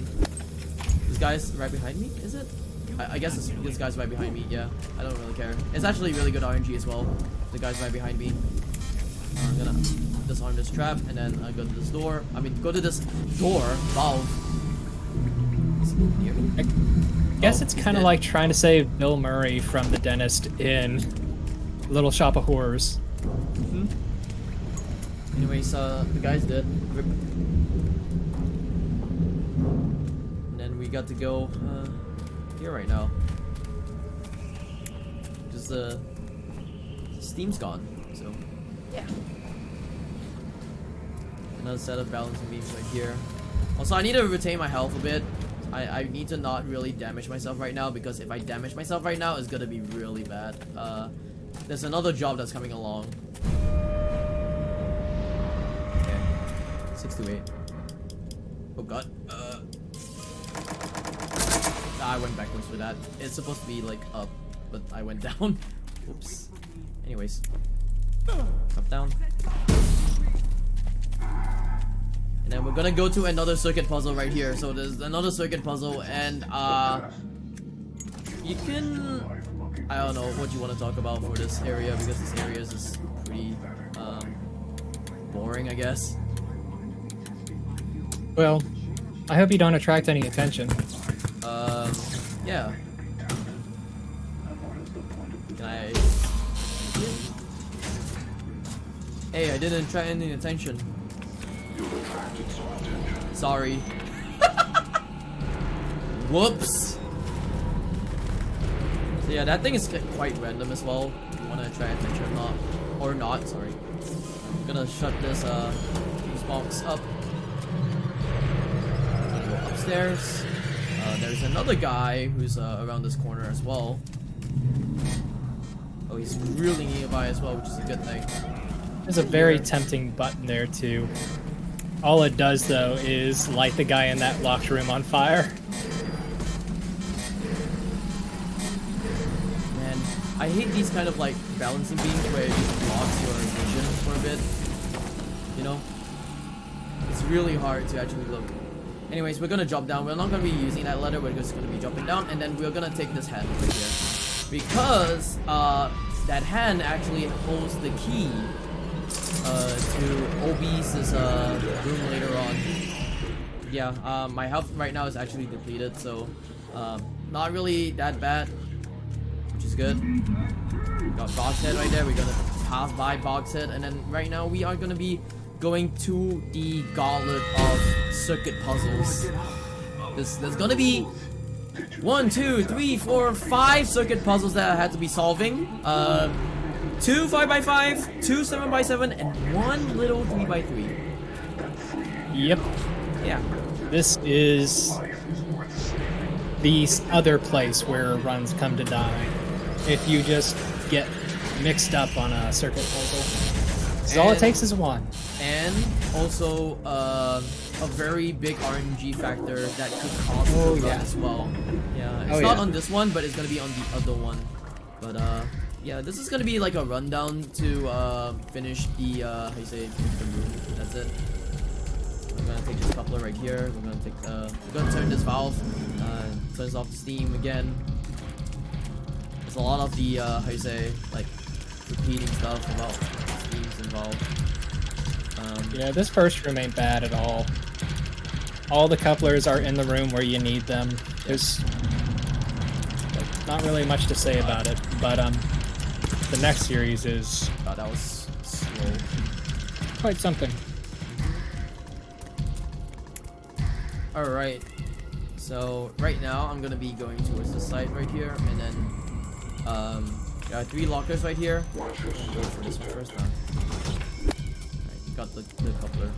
this guy's right behind me, is it? I guess this guy's right behind me, yeah. I don't really care. It's actually really good RNG as well. The guy's right behind me. I'm gonna disarm this trap, and then go to this door. I mean, go to this door, valve. Is he near me? I guess it's kind of like trying to save Bill Murray from the dentist in Little Shop of Horrors. Mm-hmm. Anyways, the guy's dead. Rip. And then we got to go here right now. Just Steam's gone, so yeah. Another set of balancing beams right here. Also, I need to retain my health a bit. I need to not really damage myself right now, because if I damage myself right now, it's gonna be really bad. There's another job that's coming along. 6 to 8. Oh god. I went backwards for that. It's supposed to be like up, but I went down. Oops. Anyways. Up, down. And then we're gonna go to another circuit puzzle right here. So there's another circuit puzzle, and you can, I don't know what you want to talk about for this area, because this area is just pretty boring, I guess. Well, I hope you don't attract any attention. Yeah. Can I? Hey, I didn't attract any attention. Sorry. Whoops. So yeah, that thing is quite random as well. If you want to attract attention or not, sorry. I'm gonna shut this fuse box up. I'm gonna go upstairs. There's another guy who's around this corner as well. Oh, he's really nearby as well, which is a good thing. There's a very tempting button there too. All it does though is light the guy in that locked room on fire. Man, I hate these kind of like balancing beams where it just blocks your vision for a bit. You know? It's really hard to actually look. Anyways, we're gonna drop down. We're not gonna be using that ladder, we're just gonna be dropping down, and then we're gonna take this hand over here. Because that hand actually holds the key to Obi's room later on. Yeah, my health right now is actually depleted, so not really that bad, which is good. Got Boxhead right there. We're gonna pass by Boxhead, and then right now we are gonna be going to the gauntlet of circuit puzzles. There's gonna be 1, 2, 3, 4, 5 circuit puzzles that I had to be solving. 2 5x5, 2 7x7, and 1 little 3x3. Yep. Yeah. This is the other place where runs come to die. If you just get mixed up on a circuit puzzle. So all it takes is one. And also a very big RNG factor that could cause the run as well. Yeah, it's not on this one, but it's gonna be on the other one. But yeah, this is gonna be like a rundown to finish the how you say, finish the room. That's it. We're gonna take this coupler right here. We're gonna turn this valve. Turns off the steam again. There's a lot of the how you say, like repeating stuff about steams involved. Yeah, this first room ain't bad at all. All the couplers are in the room where you need them. There's not really much to say about it, but the next series is God, that was slow. quite something. Alright, so right now I'm gonna be going towards the side right here, and then there are 3 lockers right here. I'm gonna go for this one first now. Alright, got the coupler.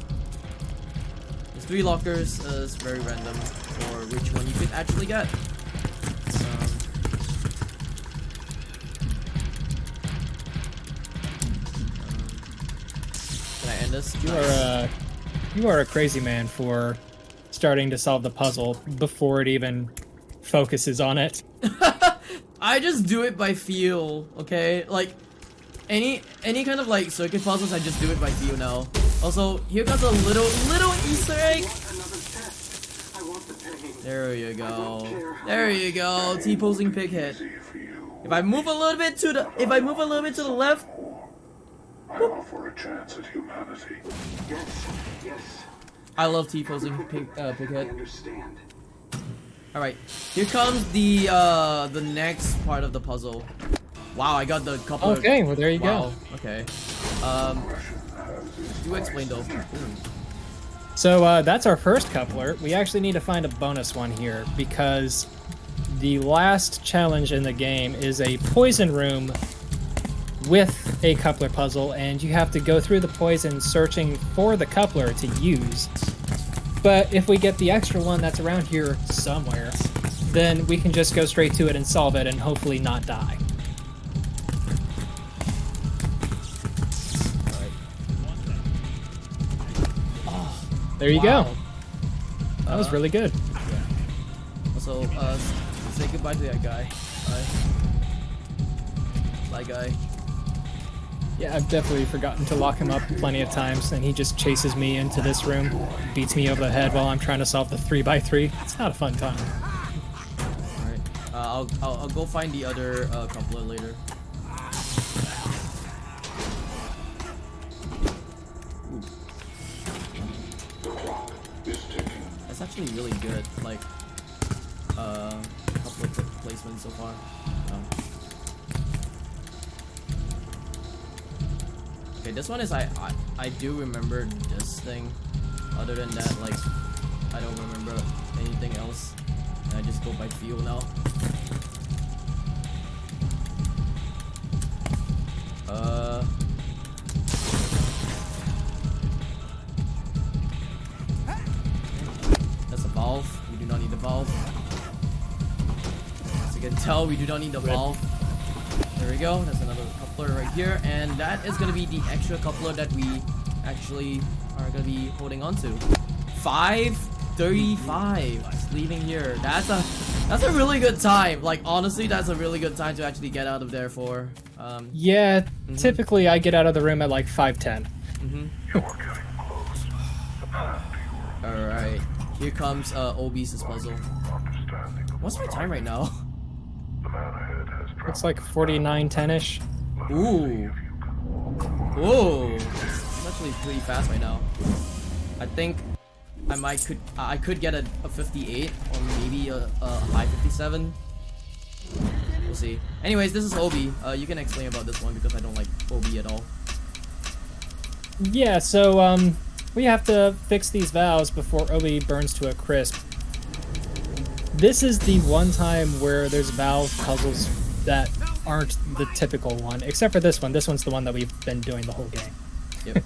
There's 3 lockers, it's very random for which one you could actually get. Can I end this? You are a crazy man for starting to solve the puzzle before it even focuses on it. I just do it by feel, okay? Like any kind of like circuit puzzles, I just do it by feel now. Also, here comes a little Easter egg. There you go. There you go. T-posing pighead. If I move a little bit to the left. I offer a chance at humanity. Yes. I love T-posing pighead. I understand. All right, here comes the next part of the puzzle. Wow, I got the couple. Okay, well there you go. Okay. Do explain though. So that's our first coupler. We actually need to find a bonus one here because the last challenge in the game is a poison room with a coupler puzzle, and you have to go through the poison searching for the coupler to use. But if we get the extra one that's around here somewhere, then we can just go straight to it and solve it and hopefully not die. There you Wow. go. That was really good. Also, say goodbye to that guy. Bye, guy. Yeah, I've definitely forgotten to lock him up plenty of times, and he just chases me into this room, beats me over the head while I'm trying to solve the 3x3. It's not a fun time. Alright. I'll go find the other coupler later. Ooh. That's actually really good. Like, coupler placement so far. Okay, this one is I do remember this thing. Other than that, like, I don't remember anything else. And I just go by feel now. That's a valve. We do not need the valve. As you can tell, we do not need the valve. There we go. That's another coupler right here, and that is gonna be the extra coupler that we actually are gonna be holding on to. 5:35. Just leaving here. That's a really good time. Like, honestly, that's a really good time to actually get out of there for. Yeah, typically I get out of the room at like 5:10. All right. Here comes Obi's puzzle. What's my time right now? Looks like 49:10ish. Ooh. Whoa. It's actually pretty fast right now. I think I could get a 58 or maybe a high 57. We'll see. Anyways, this is Obi. You can explain about this one because I don't like Obi at all. Yeah, so we have to fix these valves before Obi burns to a crisp. This is the one time where there's valve puzzles that aren't the typical one, except for this one. This one's the one that we've been doing the whole game. Yep.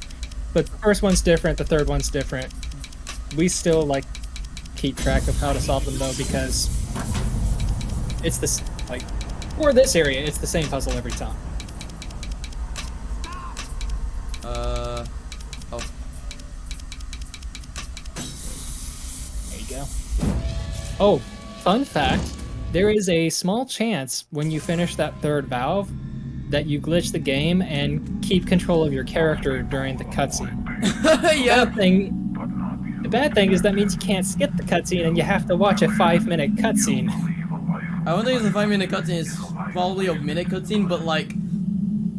But the first one's different, the third one's different. We still like keep track of how to solve them though, because it's this, like, for this area, it's the same puzzle every time. Oh. There you go. Oh, fun fact, there is a small chance when you finish that third valve that you glitch the game and keep control of your character during the cutscene. Yeah. The bad thing is that means you can't skip the cutscene and you have to watch a 5-minute cutscene. I don't think it's a 5-minute cutscene. It's probably a minute cutscene, but like,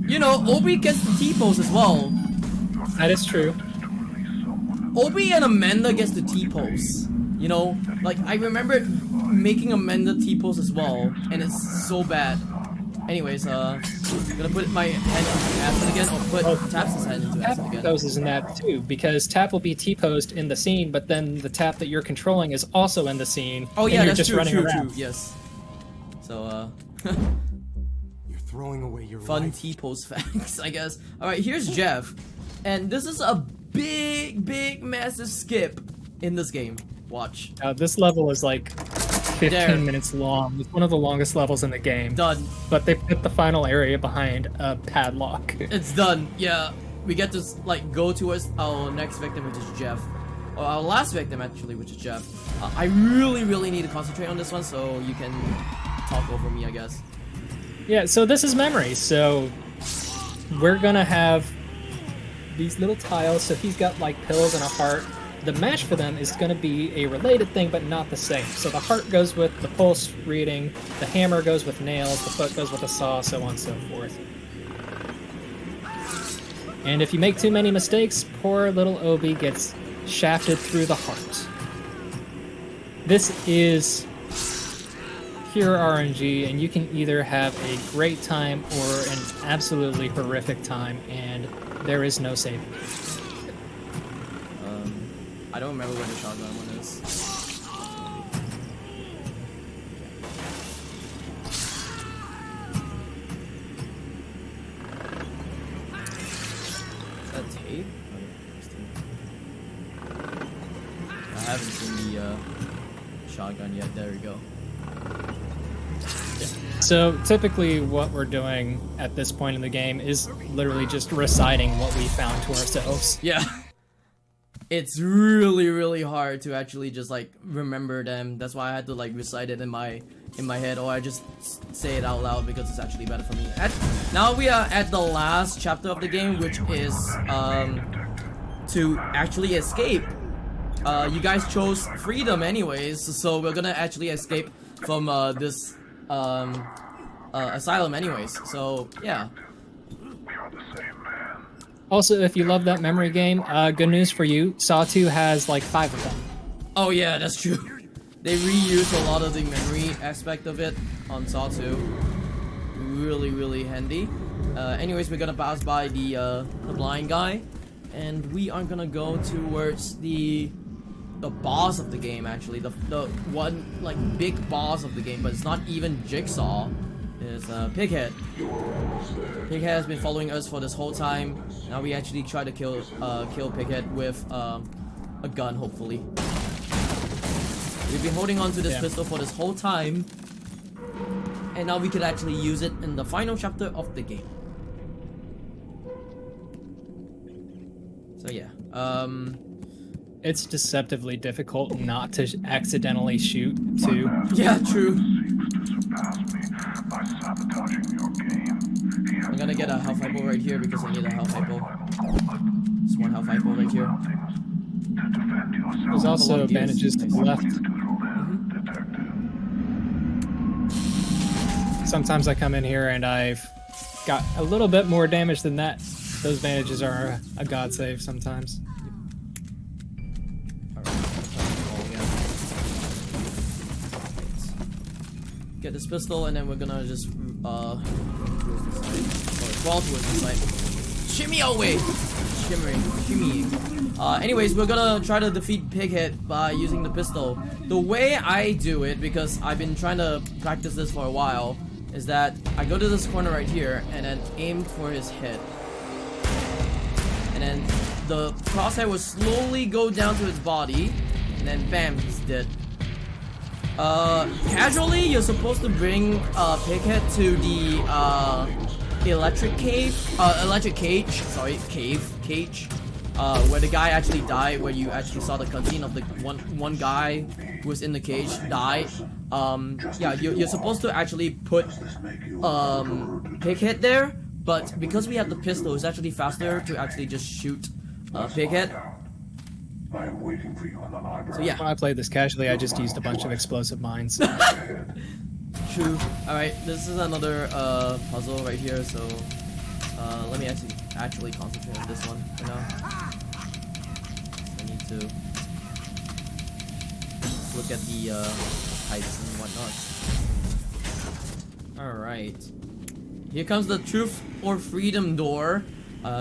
you know, Obi gets the T-pose as well. That is true. Obi and Amanda gets the T-pose. You know, like, I remember making Amanda T-pose as well, and it's so bad. Anyways, gonna put my hand into acid again, or put Tap's hand into acid again. Tap poses in that too, because Tap will be T-posed in the scene, but then the Tap that you're controlling is also in the scene. Oh yeah, and you're that's just true, running true, around. true, yes. So, You're throwing away your fun life. T-pose facts, I guess. Alright, here's Jeff. And this is a big, massive skip in this game. Watch. This level is like 15 There. minutes long. It's one of the longest levels in the game. Done. But they put the final area behind a padlock. It's done. Yeah. We get to, like, go towards our next victim, which is Jeff. Or our last victim, actually, which is Jeff. I really need to concentrate on this one, so you can talk over me, I guess. Yeah, so this is memory. So we're gonna have these little tiles. So he's got like pills and a heart. The match for them is going to be a related thing, but not the same. So the heart goes with the pulse reading, the hammer goes with nails, the foot goes with a saw, so on and so forth. And if you make too many mistakes, poor little Obi gets shafted through the heart. This is pure RNG, and you can either have a great time or an absolutely horrific time, and there is no saving. I don't remember where the shotgun one is. Is that tape? I haven't seen the shotgun yet. There we go. So typically what we're doing at this point in the game is literally just reciting what we found to ourselves. Yeah. it's really hard to actually just like remember them. That's why I had to like recite it in my head, or I just say it out loud because it's actually better for me. Now we are at the last chapter of the game, which is to actually escape. You guys chose freedom anyways, so we're gonna actually escape from this asylum anyways. So yeah. Also, if you love that memory game, good news for you, Saw 2 has like 5 of them. Oh yeah, that's true. They reuse a lot of the memory aspect of it on Saw 2. Really handy. Anyways, we're gonna pass by the blind guy, and we are gonna go towards the boss of the game. Actually, the one like big boss of the game, but it's not even Jigsaw. It's Pighead. Pighead has been following us for this whole time. Now we actually try to kill Pighead with a gun, hopefully. We've been holding on to this pistol for this whole time, and now we could actually use it in the final chapter of the game. So yeah, It's deceptively difficult not to accidentally shoot, too. yeah, true. Surpass me by sabotaging your game. I'm gonna get a health hypo right here because I need a health hypo. Just one health hypo right here. There's also bandages to the left. Sometimes I come in here and I've got a little bit more damage than that. Those bandages are a god save sometimes. Get this pistol, and then we're gonna just crawl towards the side. Shimmy away! Shimmying. Anyways, we're gonna try to defeat Pighead by using the pistol. The way I do it, because I've been trying to practice this for a while, is that I go to this corner right here and then aim for his head. And then the crosshair will slowly go down to his body, and then bam, he's dead. Casually, you're supposed to bring Pighead to the electric cage, where the guy actually died, where you actually saw the cutscene of the one guy who was in the cage die. Yeah, you're supposed to actually put Pighead there, but because we have the pistol, it's actually faster to actually just shoot Pighead. I am waiting for you on the library. So yeah. When I played this casually, I just used a bunch of explosive mines. True. Alright, this is another puzzle right here, so let me actually concentrate on this one for now. I need to look at the heights and whatnot. Alright. Here comes the truth or freedom door.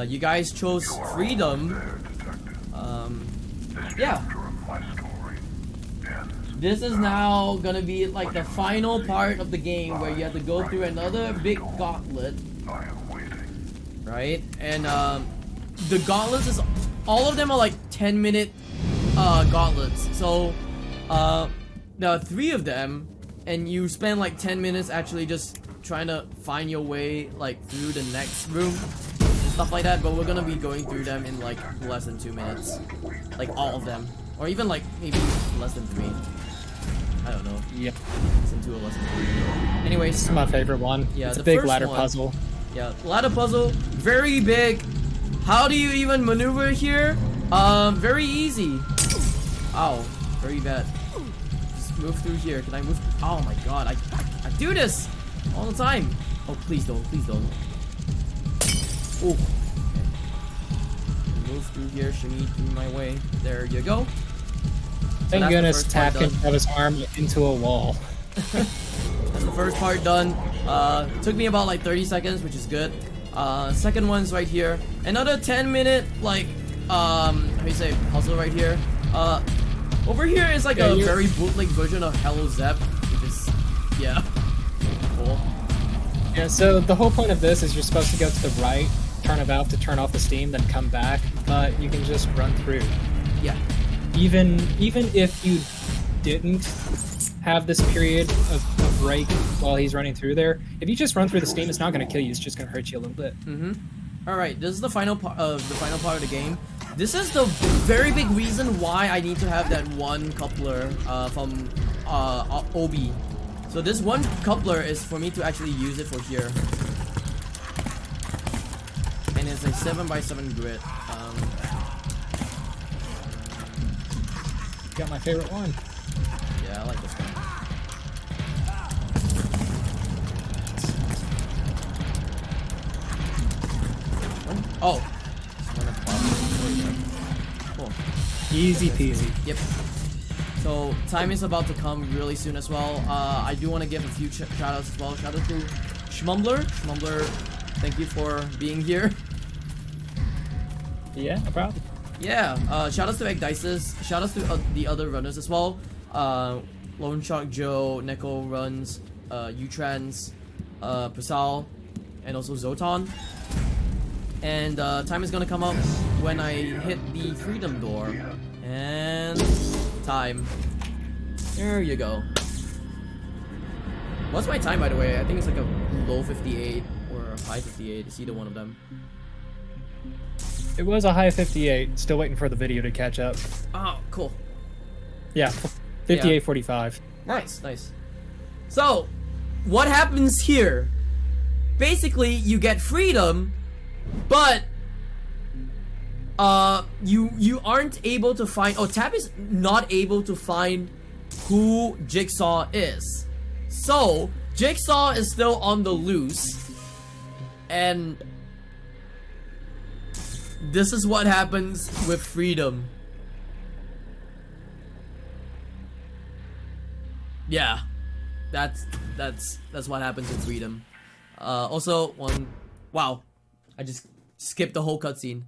You guys chose freedom. Yeah. This is now gonna be like the final part of the game where you have to go through another big gauntlet. Right? And the gauntlets is all of them are like 10-minute gauntlets. So there are 3 of them, and you spend like 10 minutes actually just trying to find your way like through the next room and stuff like that. But we're gonna be going through them in like less than 2 minutes, like all of them, or even like maybe less than 3. I don't know. Yep. Less than 2 or less than 3. Anyways, This is my favorite one. Yeah, it's the a big first ladder one. puzzle. Yeah, ladder puzzle, very big. How do you even maneuver here? Very easy. Ow, very bad. Just move through here. Can I move? Oh my god, I do this all the time. Oh, please don't, please don't. Oh, okay. Move through here, shimmy through my way. There you go. So Thank goodness that's the first Tap part can have his arm into a wall. That's the first part done. Took me about like 30 seconds, which is good. Second one's right here. Another 10-minute like how do you say puzzle right here. Over here is like a very bootleg version of Hello Zep, which is yeah. Cool. Yeah, so the whole point of this is you're supposed to go to the right, turn a valve to turn off the steam, then come back, but you can just run through. Yeah. Even if you didn't have this period of break while he's running through there, if you just run through the steam, it's not going to kill you, it's just going to hurt you a little bit. Alright, this is the final part of the game. This is the very big reason why I need to have that one coupler from Obi. So this one coupler is for me to actually use it for here. And it's a 7x7 grid. Got my favorite one. Yeah, I like this one. Oh. Cool. Easy peasy. Yep. So time is about to come really soon as well. I do want to give a few shoutouts as well. Shout out to Schmumbler. Schmumbler, thank you for being here. Yeah, no problem. Yeah, shout outs to Egg Dices. Shout outs to the other runners as well. Lone Shark Joe, Neko Runs, Juh0rse, Prasal, and also Zotan. And time is gonna come up when I hit the freedom door. And time. There you go. What's my time, by the way? I think it's like a low 58 or a high 58. It's either one of them. It was a high 58. Still waiting for the video to catch up. Oh, cool. Yeah, 58:45. Nice, nice. So, what happens here? Basically, you get freedom, but you aren't able to find. Oh, Tab is not able to find who Jigsaw is. So, Jigsaw is still on the loose, and this is what happens with freedom. Yeah, that's what happens with freedom. Also, wow, I just skipped the whole cutscene.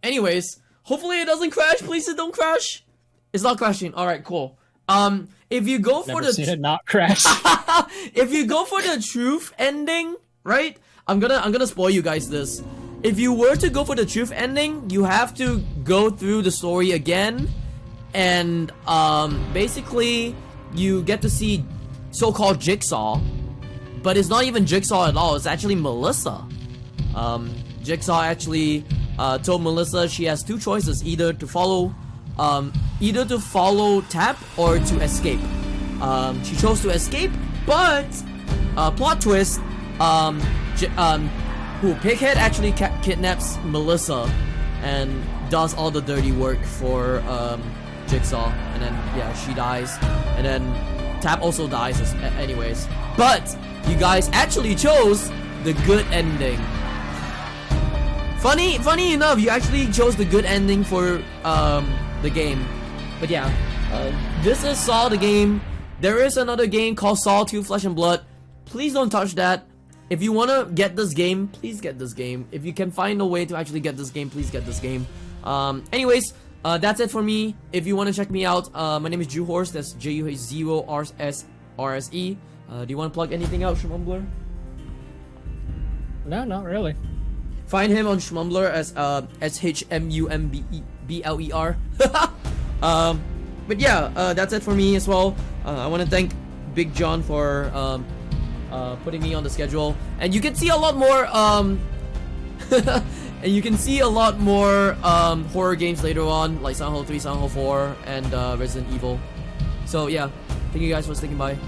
Anyways, hopefully it doesn't crash. Please don't crash. It's not crashing. All right, cool. If you go for Never seen it not crash. if you go for the truth ending, right? I'm gonna spoil you guys this. If you were to go for the truth ending, you have to go through the story again, and basically you get to see so-called Jigsaw, but it's not even Jigsaw at all. It's actually Melissa. Jigsaw actually told Melissa she has two choices: either to follow Tap or to escape. She chose to escape, but plot twist. Pighead actually kidnaps Melissa and does all the dirty work for Jigsaw, and then yeah, she dies, and then Tap also dies anyways. But you guys actually chose the good ending. Funny enough, you actually chose the good ending for the game. But yeah, this is Saw the game. There is another game called Saw 2 Flesh and Blood. Please don't touch that. If you wanna get this game, please get this game. If you can find a way to actually get this game, please get this game. Anyways, that's it for me. If you wanna check me out, my name is Juh0rse. That's Juh0rse. Do you wanna plug anything out, Schmumbler? No, not really. Find him on Schmumbler as SHMUMBLER. But yeah, that's it for me as well. I wanna thank Big John for putting me on the schedule, and you can see a lot more and you can see a lot more horror games later on, like Silent Hill 3, Silent Hill 4, and Resident Evil. So yeah, thank you guys for sticking by.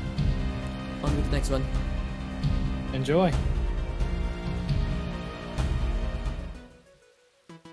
On with the next one. Enjoy.